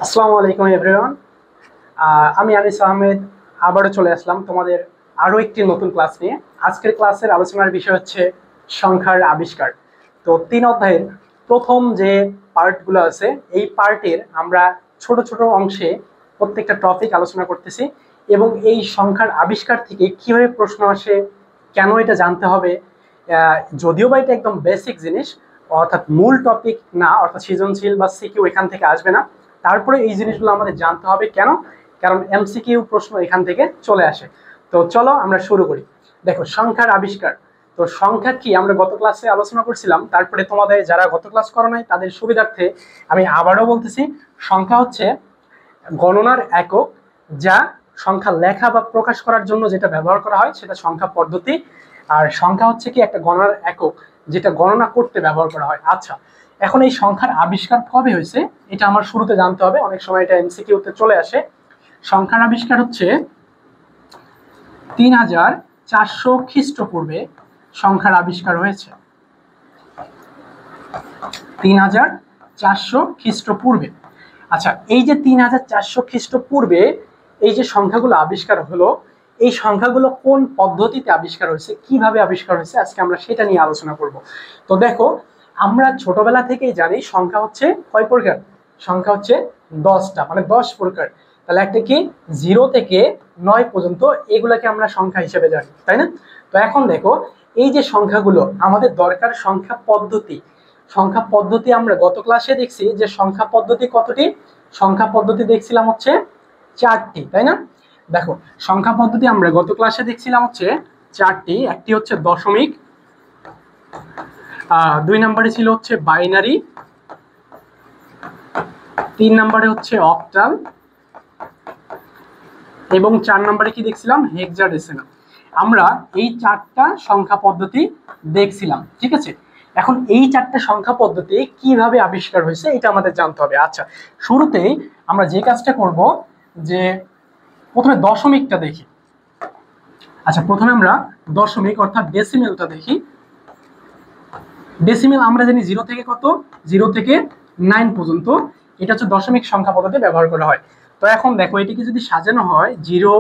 আসসালামু আলাইকুম এভরিওয়ান। আমি আনিস আহমেদ আবারও চলে আসলাম তোমাদের আরও একটি নতুন ক্লাস নিয়ে। আজকের ক্লাসের আলোচনার বিষয় হচ্ছে সংখ্যার আবিষ্কার। তো 3 অধ্যায়ের প্রথম যে পার্টগুলো আছে এই পার্টের আমরা ছোট ছোট অংশে প্রত্যেকটা টপিক আলোচনা করতেছি এবং এই সংখ্যার আবিষ্কার থেকে কিভাবে প্রশ্ন আসে, কেন এটা জানতে হবে। যদিও বা এটা একদম বেসিক জিনিস, অর্থাৎ মূল টপিক না, অর্থাৎ সৃজনশীল বা সিকিউ এখান থেকে আসবে না, তারপরে এই জিনিসগুলো আমাদের জানতে হবে। কেন? কারণ এমসিকিউ প্রশ্ন এখান থেকে চলে আসে। তো চলো আমরা শুরু করি। দেখো, সংখ্যার আবিষ্কার। তো সংখ্যা কি আমরা গত ক্লাসে আলোচনা করছিলাম, তারপরে তোমাদের যারা গত ক্লাস করো নাই তাদের সুবিধার্থে আমি আবারও বলতেছি। সংখ্যা হচ্ছে গণনার একক, যা সংখ্যা লেখা বা প্রকাশ করার জন্য যেটা ব্যবহার করা হয় সেটা সংখ্যা পদ্ধতি। আর সংখ্যা হচ্ছে কি একটা গণনার একক, যেটা গণনা করতে ব্যবহার করা হয়। আচ্ছা, এখন এই সংখ্যার আবিষ্কার কবে হয়েছে এটা আমার শুরুতে জানতে হবে, অনেক সময় এটা এমসিকিউতে চলে আসে। সংখ্যার আবিষ্কার হচ্ছে 3400 খ্রিস্টপূর্বে সংখ্যার আবিষ্কার হয়েছে। 3400 খ্রিস্টপূর্বে। আচ্ছা, এই যে 3400 খ্রিস্টপূর্বে এই যে সংখ্যাগুলো আবিষ্কার হলো, এই সংখ্যাগুলো কোন পদ্ধতিতে আবিষ্কার হয়েছে, কিভাবে আবিষ্কার হয়েছে, আজকে আমরা সেটা নিয়ে আলোচনা করব। তো দেখো, আমরা ছোটবেলা থেকেই জানি সংখ্যা হচ্ছে কয় প্রকার। সংখ্যা হচ্ছে 10টা, মানে 10 প্রকার। তাহলে একটা কি 0 থেকে 9 পর্যন্ত, এগুলাকে আমরা সংখ্যা হিসেবে জানি, তাই না? তো এখন দেখো, এই যে সংখ্যাগুলো আমাদের দরকার সংখ্যা পদ্ধতি। সংখ্যা পদ্ধতি আমরা গত ক্লাসে দেখছি যে সংখ্যা পদ্ধতি কতটি। সংখ্যা পদ্ধতি দেখছিলাম হচ্ছে 4টি, তাই না? দেখো, সংখ্যা পদ্ধতি আমরা গত ক্লাসে দেখছিলাম হচ্ছে 4টি। একটি হচ্ছে দশমিক, 2 নম্বরে ছিল হচ্ছে বাইনারি, 3 নম্বরে হচ্ছে অক্টাল এবং 4 নম্বরে কি দেখছিলাম, হেক্সাডেসিমাল। আমরা এই 4টা সংখ্যা পদ্ধতি দেখছিলাম, ঠিক আছে? এখন এই 4টা সংখ্যা পদ্ধতি কিভাবে আবিষ্কার হয়েছে এটা আমাদের জানতে হবে। আচ্ছা, শুরুতেই আমরা যে কাজটা করব যে প্রথমে দশমিকটা দেখি। আচ্ছা, প্রথমে আমরা দশমিক অর্থাৎ ডেসিমেলটা দেখি। ডেসিমেল আমরা জানি 0 থেকে কত, 0 থেকে 9 পর্যন্ত। এটা হচ্ছে দশমিক সংখ্যা পদ্ধতি ব্যবহার করা হয়। তো এখন দেখো, এটিকে যদি সাজানো হয় 0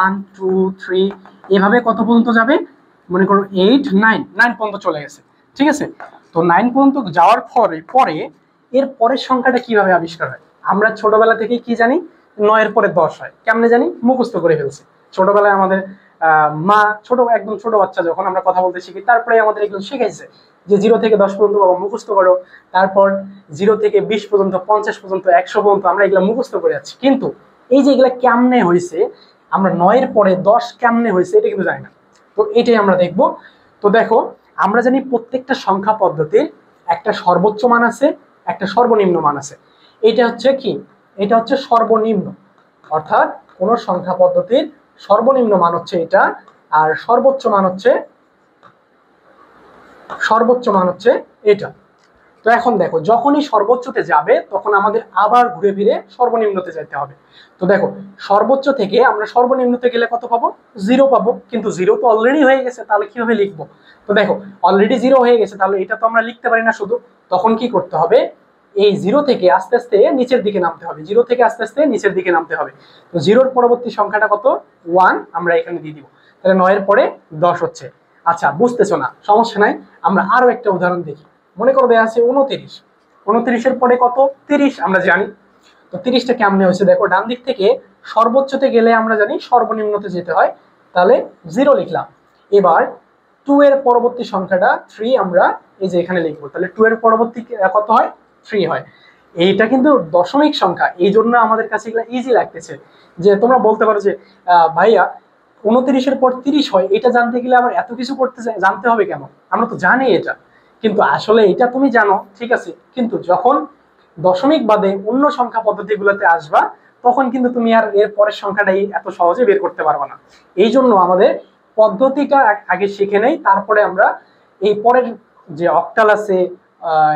1 2 3 এভাবে কত পর্যন্ত যাবে, মনে করো 8 9 9 পর্যন্ত চলে গেছে, ঠিক আছে? তো 9 পর্যন্ত যাওয়ার পরে এর পরের সংখ্যাটা কিভাবে আবিষ্কার হয়? আমরা ছোটবেলা থেকে কি জানি, 9 এর পরে 10 হয়। কেমনে জানি? মুখস্থ করে ফেলছি ছোটবেলায়। আমাদের মা একদম ছোট বাচ্চা যখন আমরা কথা বলতে শিখি, তারপরে আমাদের এগুলো শিখাইছে যে 0 থেকে 10 পর্যন্ত বাবা মুখস্থ করো। তারপর 0 থেকে 20 পর্যন্ত, 50 পর্যন্ত, 100 পর্যন্ত আমরা এগুলো মুখস্থ করে যাচ্ছি। কিন্তু এই যে এগুলা কেমনে হয়েছে, আমরা 9 এর পরে 10 কেমনে হয়েছে এটা কিন্তু জানি না। তো এটাই আমরা দেখব। তো দেখো, আমরা জানি প্রত্যেকটা সংখ্যা পদ্ধতির একটা সর্বোচ্চ মান আছে, একটা সর্বনিম্ন মান আছে। এটা হচ্ছে কি, এটা হচ্ছে সর্বনিম্ন, অর্থাৎ কোন সংখ্যা পদ্ধতির সর্বনিম্ন মান হচ্ছে এটা, আর সর্বোচ্চ মান হচ্ছে এটা। তো এখন দেখো, যখনই সর্বোচ্চতে যাবে তখন আমাদের আবার ঘুরে ফিরে সর্বনিম্নতে যেতে হবে। তো দেখো, সর্বোচ্চ থেকে আমরা সর্বনিম্নতে গেলে কত পাবো? 0 পাবো। কিন্তু 0 তো অলরেডি হয়ে গেছে, তাহলে কিভাবে লিখবো? তো দেখো, অলরেডি 0 হয়ে গেছে, তাহলে এটা তো আমরা লিখতে পারি না শুধু। তখন কি করতে হবে, এই 0 থেকে আস্তে আস্তে নিচের দিকে নামতে হবে। 0 থেকে আস্তে আস্তে নিচের দিকে নামতে হবে। তো 0-র পরবর্তী সংখ্যাটা কত? 1 আমরা এখানে দিয়ে দিব। তাহলে 9 এর পরে 10 হচ্ছে। আচ্ছা, বুঝতেছো না, সমস্যা নাই, আমরা আরো একটা উদাহরণ দেখি। মনে করো দেয়া আছে 29। 29-এর পরে কত? 30 আমরা জানি। তো 30টা কেমনে হয়েছে দেখো, ডান দিক থেকে সর্বোচ্চতে গেলে আমরা জানি সর্বনিম্নতে যেতে হয়, তাহলে 0 লিখলাম। এবার 2 এর পরবর্তী সংখ্যাটা 3 আমরা এই যে এখানে লিখবো। তাহলে 2 এর পরবর্তী কত হয়? 3 হয়। এইটা কিন্তু দশমিক সংখ্যা, এই জন্য আমাদের কাছে এগুলো ইজি লাগতেছে। যে তোমরা বলতে পারো যে ভাইয়া 29-এর পর 30 হয়, এটা জানতে গেলে আমার এত কিছু জানতে হবে কেন? আমরা তো জানি এটা। কিন্তু আসলে এটা তুমি জানো, ঠিক আছে, কিন্তু যখন দশমিক বাদে অন্য সংখ্যা পদ্ধতিগুলোতে আসবা, তখন কিন্তু তুমি আর এর পরের সংখ্যাটাই এত সহজে বের করতে পারবে না। এই জন্য আমাদের পদ্ধতিটা আগে শিখে নেই, তারপরে আমরা এই পরের যে অক্টাল আছে,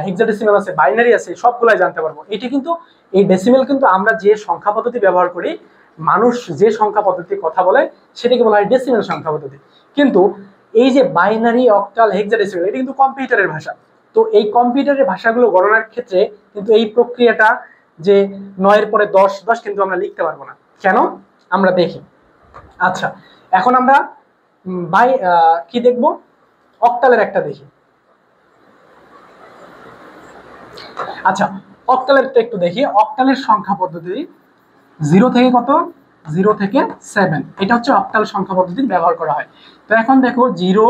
হেক্সাডেসিমাল আছে, বাইনারি আছে, সবগুলাই জানতে পারবো। এটা কিন্তু এই ডেসিমেল কিন্তু আমরা যে সংখ্যা পদ্ধতি ব্যবহার করি, মানুষ যে সংখ্যা পদ্ধতির কথা বলে সেটাকে বলা হয় ডেসিমেল সংখ্যা পদ্ধতি। কিন্তু এই যে বাইনারি, অক্টাল, হেক্সাডেসিমাল, এটা কিন্তু কম্পিউটারের ভাষা। তো এই কম্পিউটারের ভাষাগুলো গণনার ক্ষেত্রে কিন্তু এই প্রক্রিয়াটা যে 9 এর পরে 10 10 কিন্তু আমরা লিখতে পারবো না। কেন আমরা দেখি। আচ্ছা, এখন আমরা কি দেখব, অক্টালের একটা দেখি। আচ্ছা, অক্টালের তো একটু দেখি। অক্টালের সংখ্যা পদ্ধতি 0 থেকে কত, 0 থেকে 7, এটা হচ্ছে অক্টাল সংখ্যা পদ্ধতি ব্যবহার করা হয়। তো এখন দেখো 0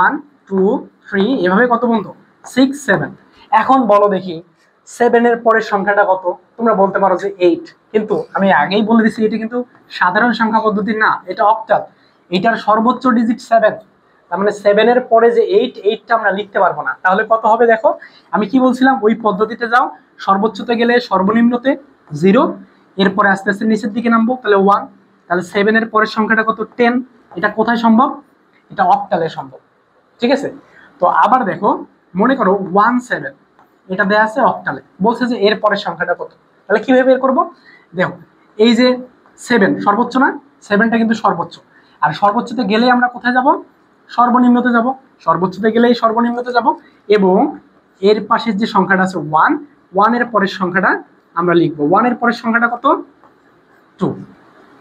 1 2 3 এভাবে কত বন্ধু, 6 7। এখন বলো দেখি 7 এর পরের সংখ্যাটা কত? তোমরা বলতে পারো যে 8, কিন্তু আমি আগেই বলে দিচ্ছি এটা কিন্তু সাধারণ সংখ্যা পদ্ধতি না, এটা অক্টাল। এটার সর্বোচ্চ ডিজিট 7, তার মানে 7 এর পরে যে 8, 8টা আমরা লিখতে পারবো না। তাহলে কত হবে দেখো, আমি কি বলছিলাম, ওই পদ্ধতিতে যাও, সর্বোচ্চতে গেলে সর্বনিম্নতে 0, এরপরে আস্তে আস্তে নিচের দিকে নামবো, তাহলে 1। তাহলে 7 এর পরের সংখ্যাটা কত, 10। এটা কোথায় সম্ভব? এটা অক্টালে সম্ভব। ঠিক আছে, তো আবার দেখো, মনে করো 17, এটা দেয়া আছে অক্টালে, বলছে যে এর পরের সংখ্যাটা কত। তাহলে কিভাবে বের করবো? দেখো, এই যে 7 সর্বোচ্চ না, 7টা কিন্তু সর্বোচ্চ। আর সর্বোচ্চতে গেলে আমরা কোথায় যাব? সর্বনিম্নতে যাব। সর্বোচ্চতে গেলেই সর্বনিম্নতে যাব, এবং এর পাশের যে সংখ্যাটা আছে 1, 1 এর পরের সংখ্যাটা আমরা লিখবো। 1 এর পরের সংখ্যাটা কত? 2।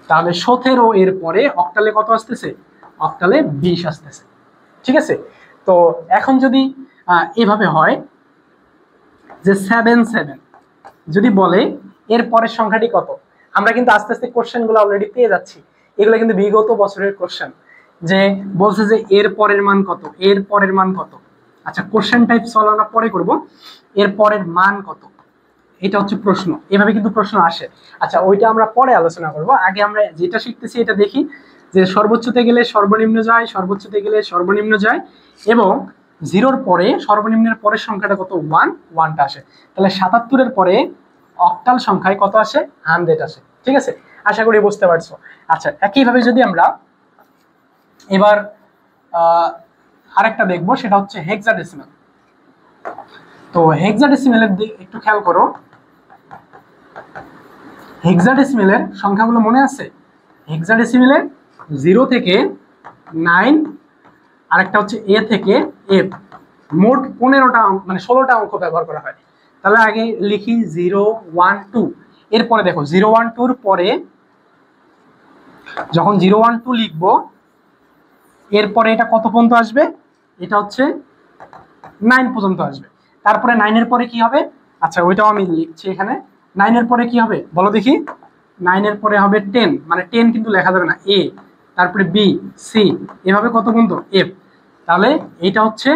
তাহলে 17 এর পরে অক্টালে কত আসতেছে? অক্টালে 20 আসতেছে। ঠিক আছে, তো এখন যদি এভাবে হয় যে 7 7, যদি বলে এর পরের সংখ্যাটি কত, আমরা কিন্তু আস্তে আস্তে কোশ্চেন গুলো অলরেডি পেয়ে যাচ্ছি। এগুলো কিন্তু বিগত বছরের কোশ্চেন, যে বলছে যে এর পরের মান কত, এর পরের মান কত। আচ্ছা, কোশ্চেন টাইপ সলভ আমরা পরে করব। এর পরের মান কত, এটা হচ্ছে প্রশ্ন। এভাবে কিন্তু প্রশ্ন আসে। আচ্ছা, ওইটা আমরা পরে আলোচনা করব। আগে আমরা যেটা শিখতেছি এটা দেখি, যে সর্বোচ্চতে গেলে সর্বনিম্ন যায়, সর্বোচ্চতে গেলে সর্বনিম্ন যায়, এবং 0-র পরে সর্বনিম্নের পরের সংখ্যাটা কত, 1, 1টা আসে। তাহলে 77 এর পরে অক্টাল সংখ্যায় কত আসে? 100 আসে। ঠিক আছে, আশা করি বুঝতে পারছো। আচ্ছা, একইভাবে যদি আমরা এবার আরেকটা দেখবো, সেটা হচ্ছে হেক্সাডেসিমাল। তো হেক্সাডেসিমালের একটু খেয়াল করো, হেক্সাডেসিমালের সংখ্যাগুলো মনে আছে? হেক্সাডেসিমালের 0 থেকে 9, আরেকটা হচ্ছে এ থেকে এফ, মোট 15টা মানে 16টা অঙ্ক ব্যবহার করা হয়। তাহলে আগে লিখি 0 1 2, এরপরে দেখো 0 1 2 এর পরে যখন 0 1 2 লিখবো, এরপরে এটা কত পর্যন্ত আসবে? এটা হচ্ছে 9 পর্যন্ত আসবে। তারপরে 9 এর পরে কি হবে? আচ্ছা, ওইটাও আমি লিখছি এখানে। 9 এর পরে কি হবে বলো দেখি? 9 এর পরে হবে 10, মানে 10 কিন্তু লেখা যাবে না, এ, তারপরে বি, সি, এভাবে কত পর্যন্ত? এফ। তাহলে এটা হচ্ছে,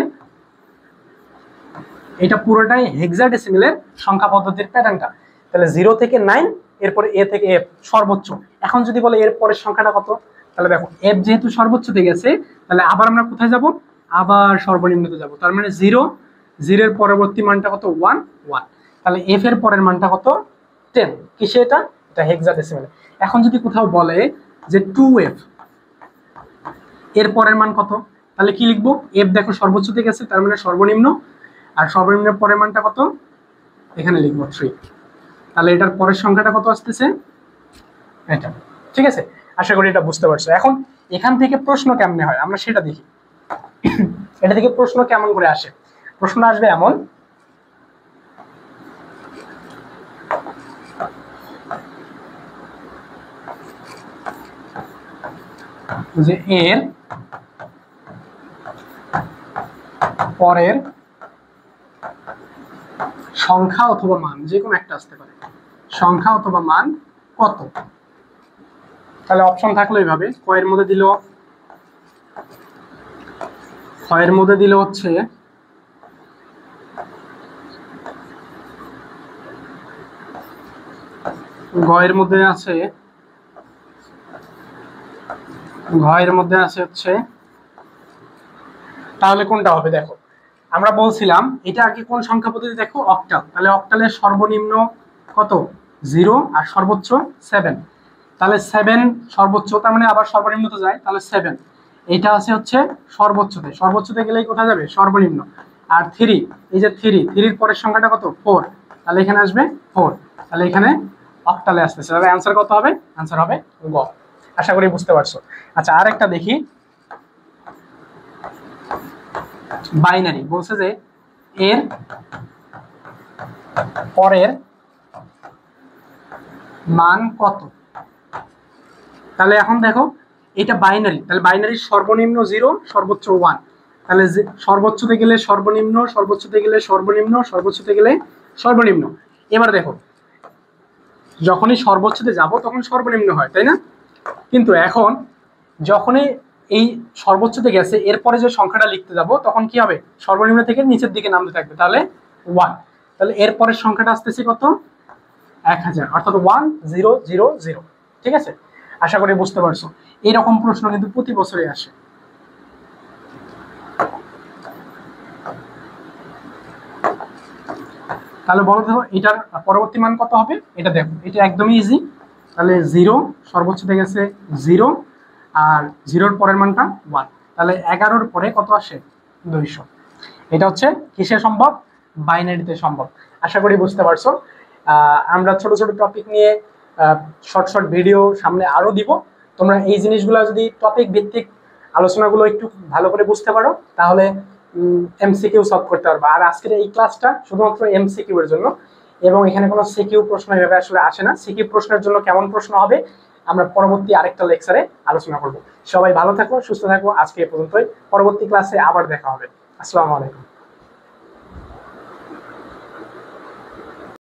এটা পুরোটাই হেক্সাডেসিমালের সংখ্যা পদ্ধতির প্যাটার্নটা। তাহলে 0 থেকে 9, এরপরে এ থেকে এফ সর্বোচ্চ। এখন যদি বলে এর পরের সংখ্যাটা কত, তাহলে দেখো এফ যেহেতু সর্বোচ্চতে গেছে, তাহলে আবার আমরা কোথায় যাব? আবার সর্বনিম্নতে যাব। তার মানে 0, 0 এর পরবর্তী মানটা কত? 1 1। তাহলে এফ এর পরের মানটা কত? 10। কিসে এটা? এটা হেক্সাডেসিমালে। এখন যদি কোথাও বলে যে 2f, এর পরের মান কত, তাহলে কি লিখবো? এফ দেখো সর্বোচ্চতে গেছে, তার মানে সর্বনিম্ন, আর সর্বনিম্নের পরের মানটা কত? এখানে লিখবো 3। তাহলে এটার পরের সংখ্যাটা কত আসতেছে? এটা। ঠিক আছে, আশা করি এটা বুঝতে পারছো। এখন এখান থেকে প্রশ্ন কেমনে হয় আমরা সেটা দেখি। এটা থেকে প্রশ্ন কেমন করে আসে? প্রশ্ন আসবে এমন, যে এর পরের সংখ্যা অথবা মান, যে কোনো একটা আসতে পারে, সংখ্যা অথবা মান কত। তাহলে অপশন থাকলো এইভাবে, কয়ের মধ্যে দিল, ক্ষয়ের মধ্যে দিল হচ্ছে গয়ের মধ্যে আছে, ঘয়ের মধ্যে আছে হচ্ছে, তাহলে কোনটা হবে? দেখো, আমরা বলছিলাম এটা আগে কোন সংখ্যা পদ্ধতি, দেখো অক্টাল। তাহলে অক্টালের সর্বনিম্ন কত? 0, আর সর্বোচ্চ 7। তাহলে 7 সর্বোচ্চ, তার মানে আবার সর্বনিম্নতে যায়, তাহলে 7। এটা আছে হচ্ছে সর্বোচ্চতে, সর্বোচ্চতে গেলেই কোথায় যাবে? সর্বনিম্ন। আর 3, এই যে 3 পরের সংখ্যাটা কত? 4, তাহলে এখানে আসবে 4। তাহলে এখানে অক্টালে আসতেছে। তাহলে অ্যান্সার কত হবে? অ্যান্সার হবে গ। আশা করি বুঝতে পারছো। আচ্ছা, আরেকটা দেখি, বাইনারি। বলছে যে এর পরের মান কত। তাহলে এখন দেখো এটা বাইনারি, তাহলে বাইনারির সর্বনিম্ন 0, সর্বোচ্চ 1। তাহলে সর্বোচ্চতে গেলে সর্বনিম্ন, সর্বোচ্চতে গেলে সর্বনিম্ন, সর্বোচ্চতে গেলে সর্বনিম্ন। এবার দেখো যখনই সর্বোচ্চতে যাব তখন সর্বনিম্ন হয়, তাই না? কিন্তু এখন যখনই এই সর্বোচ্চতে গেছে এরপরে যে সংখ্যাটা লিখতে যাব তখন কি হবে, সর্বনিম্ন থেকে নিচের দিকে নামতে থাকবে, তাহলে 1। তাহলে এরপরের সংখ্যাটা আসতেছে কত, 1000, অর্থাৎ 1000। ঠিক আছে, আশা করি বুঝতে পারছো। এইরকম প্রশ্ন কিন্তু প্রতি বছরই আসে। তাহলে বলো দেখো এটার পরবর্তী মান কত হবে, এটা দেখো এটা একদমই ইজি। তাহলে 0, সর্বোচ্চতে গেছে 0, আর 0-র পরের মানটা 1। তাহলে 11-র পরে কত আসে, 200। এটা হচ্ছে কিসে সম্ভব, বাইনারিতে সম্ভব। আশা করি বুঝতে পারছো। আমরা ছোট ছোট টপিক নিয়ে শর্ট শর্ট ভিডিও সামনে আরো দিব। তোমরা এই জিনিসগুলো যদি টপিক ভিত্তিক আলোচনাগুলো একটু ভালো করে বুঝতে পারো তাহলে এমসিকিউ সলভ করতে পারবে। আর আজকের এই ক্লাসটা শুধুমাত্র এমসিকিউ এর জন্য, এবং এখানে কোনো সিকিউ প্রশ্ন এভাবে আসলে আসে না। সিকিউ প্রশ্নের জন্য কেমন প্রশ্ন হবে আমরা পরবর্তী আরেকটা লেকচারে আলোচনা করব। সবাই ভালো থাকো, সুস্থ থাকো। আজকে এ পর্যন্তই, পরবর্তী ক্লাসে আবার দেখা হবে। আসসালামু আলাইকুম।